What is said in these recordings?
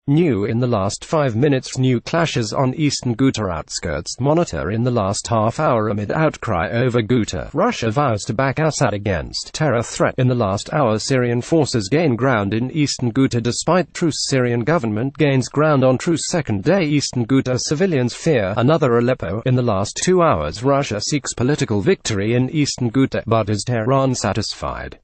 New in the last 5 minutes. New clashes on Eastern Ghouta outskirts. Monitor in the last half hour amid outcry over Ghouta. Russia vows to back Assad against terror threat. In the last hour, Syrian forces gain ground in Eastern Ghouta despite truce. Syrian government gains ground on truce. Second day Eastern Ghouta civilians fear another Aleppo. In the last 2 hours, Russia seeks political victory in Eastern Ghouta, but is Tehran satisfied?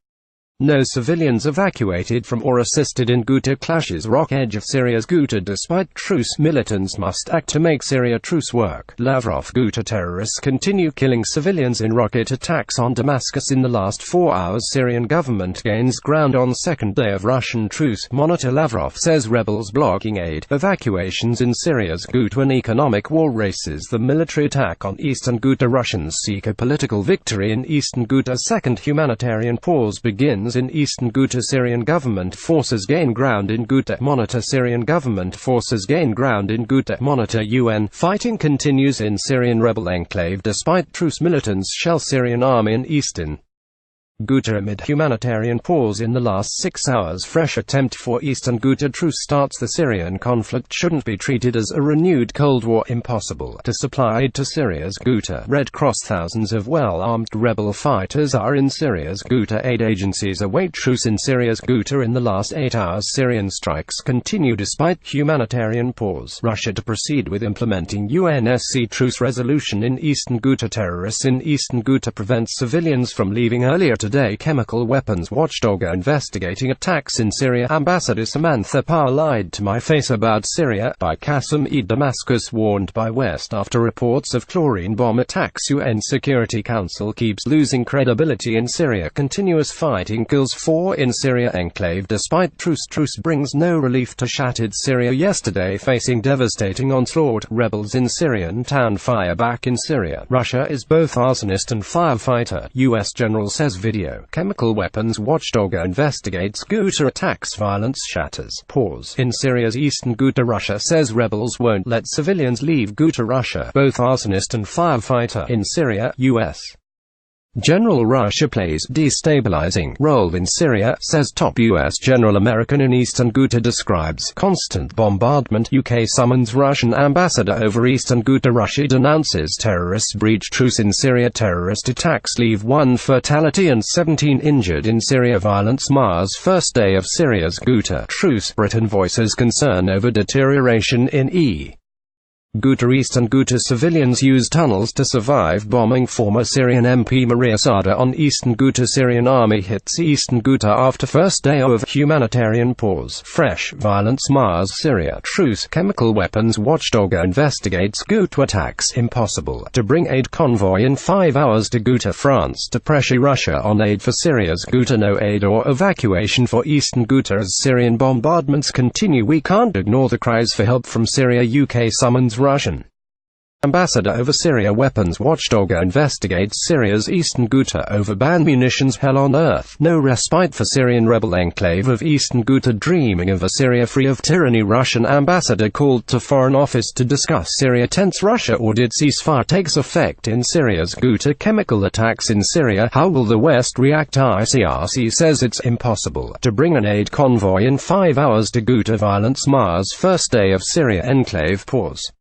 No civilians evacuated from or assisted in Ghouta clashes. Rock edge of Syria's Ghouta despite truce. Militants must act to make Syria truce work. Lavrov. Ghouta terrorists continue killing civilians in rocket attacks on Damascus. In the last 4 hours, Syrian government gains ground on second day of Russian truce. Monitor. Lavrov says rebels blocking aid evacuations in Syria's Ghouta. An economic war races the military attack on Eastern Ghouta. Russians seek a political victory in Eastern Ghouta. Second humanitarian pause begins in Eastern Ghouta. Syrian government forces gain ground in Ghouta. Monitor. Syrian government forces gain ground in Ghouta. Monitor. UN. Fighting continues in Syrian rebel enclave despite truce. Militants shell Syrian army in Eastern Ghouta amid humanitarian pause in the last 6 hours. Fresh attempt for Eastern Ghouta truce starts. The Syrian conflict shouldn't be treated as a renewed Cold War. Impossible to supply aid to Syria's Ghouta. Red Cross. Thousands of well-armed rebel fighters are in Syria's Ghouta. Aid agencies await truce in Syria's Ghouta. In the last 8 hours, Syrian strikes continue despite humanitarian pause. Russia to proceed with implementing UNSC truce resolution in Eastern Ghouta. Terrorists in Eastern Ghouta prevent civilians from leaving. Earlier today, chemical weapons watchdog investigating attacks in Syria. Ambassador Samantha Power lied to my face about Syria by Qasim. Damascus warned by West after reports of chlorine bomb attacks. UN Security Council keeps losing credibility in Syria. Continuous fighting kills 4 in Syria enclave despite truce. Truce brings no relief to shattered Syria yesterday, facing devastating onslaught. Rebels in Syrian town fire back in Syria. Russia is both arsonist and firefighter, US general says. Video. Chemical weapons watchdog investigates Ghouta attacks. Violence shatters pause in Syria's Eastern Ghouta. Russia says rebels won't let civilians leave Ghouta. Russia both arsonist and firefighter in Syria. US General. Russia plays destabilizing role in Syria, says top U.S. general. American in Eastern Ghouta describes constant bombardment. UK summons Russian ambassador over Eastern Ghouta. Russia denounces terrorists breach truce in Syria. Terrorist attacks leave 1 fatality and 17 injured in Syria. Violence mars first day of Syria's Ghouta truce. Britain voices concern over deterioration in Ghouta. Eastern Ghouta civilians use tunnels to survive bombing. Former Syrian MP Maria Sada on Eastern Ghouta. Syrian army hits Eastern Ghouta after first day of humanitarian pause. Fresh violence mars Syria truce. Chemical weapons watchdog investigates Ghouta attacks. Impossible to bring aid convoy in 5 hours to Ghouta. France to pressure Russia on aid for Syria's Ghouta. No aid or evacuation for Eastern Ghouta as Syrian bombardments continue. We can't ignore the cries for help from Syria. UK summons Russian ambassador over Syria. Weapons watchdog investigates Syria's Eastern Ghouta over banned munitions. Hell on earth. No respite for Syrian rebel enclave of Eastern Ghouta dreaming of a Syria free of tyranny. Russian ambassador called to Foreign Office to discuss Syria tense. Russia ordered ceasefire takes effect in Syria's Ghouta. Chemical attacks in Syria. How will the West react? ICRC says it's impossible to bring an aid convoy in 5 hours to Ghouta. Violence mars first day of Syria enclave pause.